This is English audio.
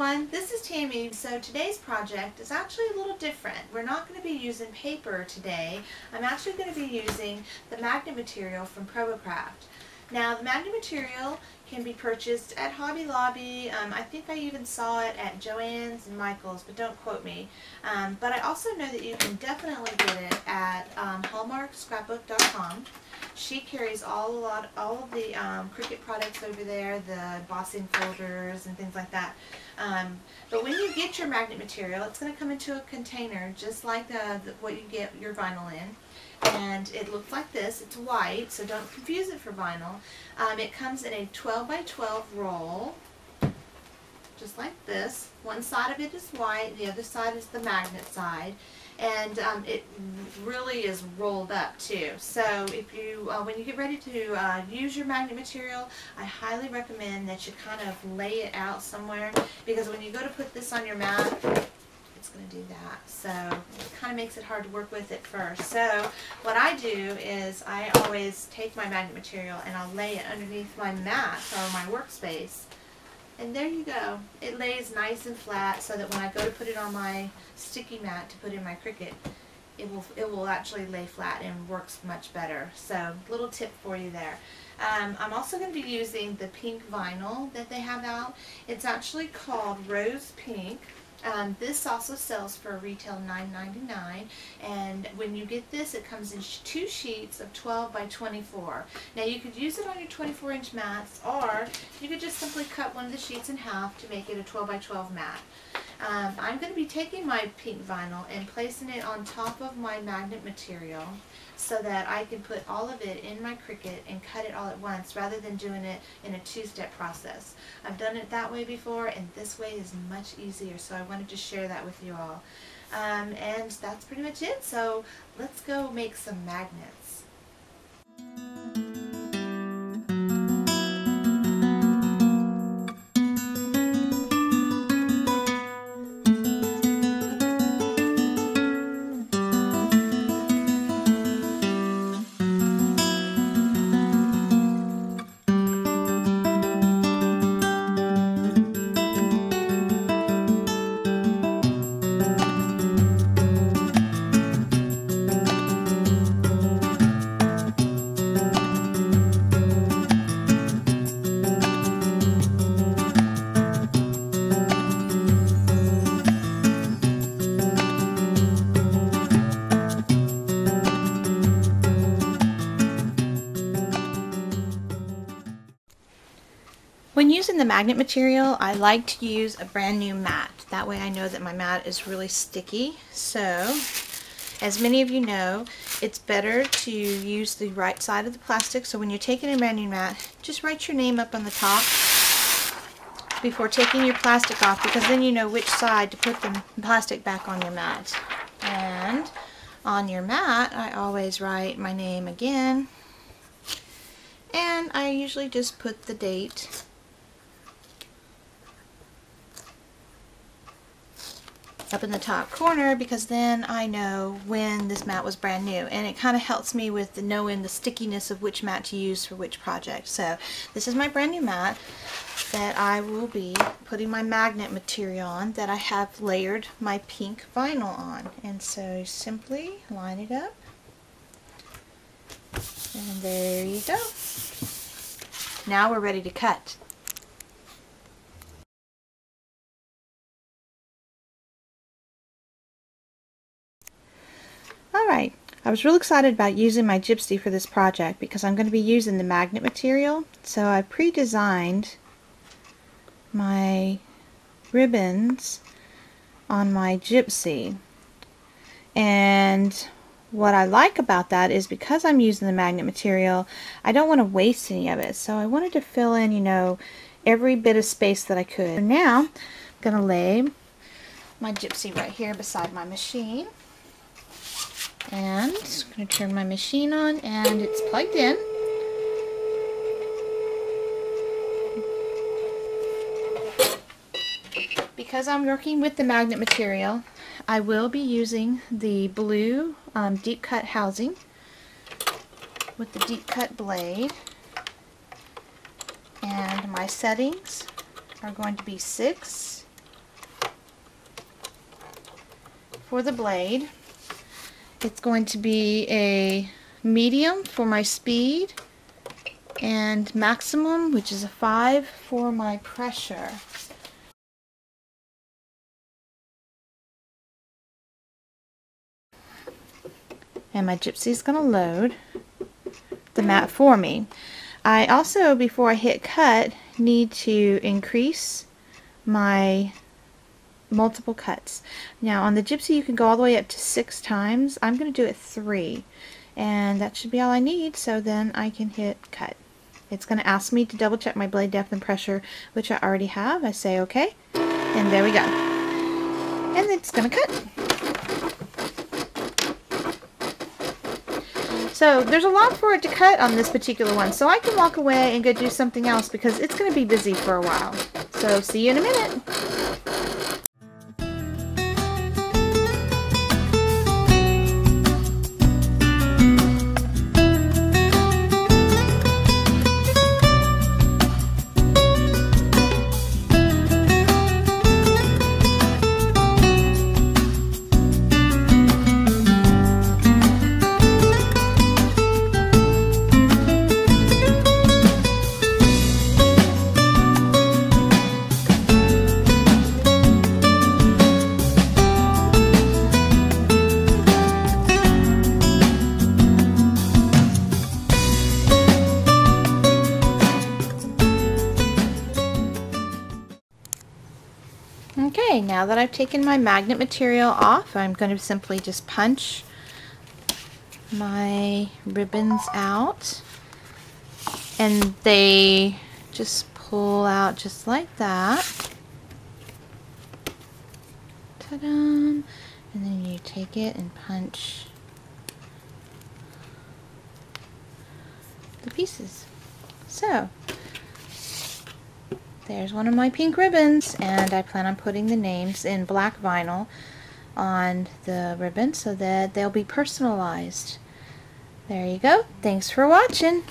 everyone, this is Tammy. So today's project is actually a little different. We're not going to be using paper today. I'm actually going to be using the magnet material from Probocraft. Now the magnet material can be purchased at Hobby Lobby. I think I even saw it at Joann's and Michael's, but don't quote me. But I also know that you can definitely get it at hallmarkscrapbook.com. She carries all of the Cricut products over there, the embossing folders and things like that. But when you get your magnet material, it's going to come into a container just like what you get your vinyl in. And it looks like this. It's white, so don't confuse it for vinyl. It comes in a 12 by 12 roll, just like this. One side of it is white, the other side is the magnet side. And it really is rolled up too. So if you, when you get ready to use your magnet material, I highly recommend that you kind of lay it out somewhere, because when you go to put this on your mat, it's going to do that. So it kind of makes it hard to work with at first. So what I do is I always take my magnet material and I'll lay it underneath my mat or my workspace. And there you go. It lays nice and flat so that when I go to put it on my sticky mat to put in my Cricut, it will actually lay flat and works much better. So little tip for you there. I'm also going to be using the pink vinyl that they have out. It's actually called Rose Pink. This also sells for a retail $9.99, and when you get this, it comes in 2 sheets of 12 by 24. Now you could use it on your 24-inch mats, or you could just simply cut one of the sheets in half to make it a 12 by 12 mat. I'm going to be taking my pink vinyl and placing it on top of my magnet material so that I can put all of it in my Cricut and cut it all at once rather than doing it in a 2-step process. I've done it that way before, and this way is much easier, so I wanted to share that with you all. And that's pretty much it, so let's go make some magnets. When using the magnet material, I like to use a brand new mat. That way I know that my mat is really sticky. So, as many of you know, it's better to use the right side of the plastic. So when you're taking a brand new mat, just write your name up on the top before taking your plastic off, because then you know which side to put the plastic back on your mat. And on your mat, I always write my name again. And I usually just put the date up in the top corner, because then I know when this mat was brand new, and it kind of helps me with knowing the stickiness of which mat to use for which project. So this is my brand new mat that I will be putting my magnet material on, that I have layered my pink vinyl on. And so simply line it up, and there you go. Now we're ready to cut. Alright, I was real excited about using my gypsy for this project because I'm going to be using the magnet material. So I pre-designed my ribbons on my gypsy. And what I like about that is, because I'm using the magnet material, I don't want to waste any of it. So I wanted to fill in, you know, every bit of space that I could. So now I'm going to lay my gypsy right here beside my machine. And I'm going to turn my machine on, and it's plugged in. Because I'm working with the magnet material, I will be using the blue deep cut housing with the deep cut blade. And my settings are going to be 6, for the blade. It's going to be a medium for my speed and maximum, which is a 5 for my pressure. And my gypsy's going to load the mat for me. I also, before I hit cut, need to increase my multiple cuts. Now on the gypsy you can go all the way up to 6 times. I'm going to do it 3, and that should be all I need, so then I can hit cut. It's going to ask me to double check my blade depth and pressure, which I already have. I say okay, and there we go. And it's going to cut. So there's a lot for it to cut on this particular one, so I can walk away and go do something else because it's going to be busy for a while. So see you in a minute. Okay, now that I've taken my magnet material off, I'm going to simply just punch my ribbons out, and they just pull out just like that. Ta-da! And then you take it and punch the pieces. So there's one of my pink ribbons, and I plan on putting the names in black vinyl on the ribbon so that they'll be personalized. There you go. Thanks for watching.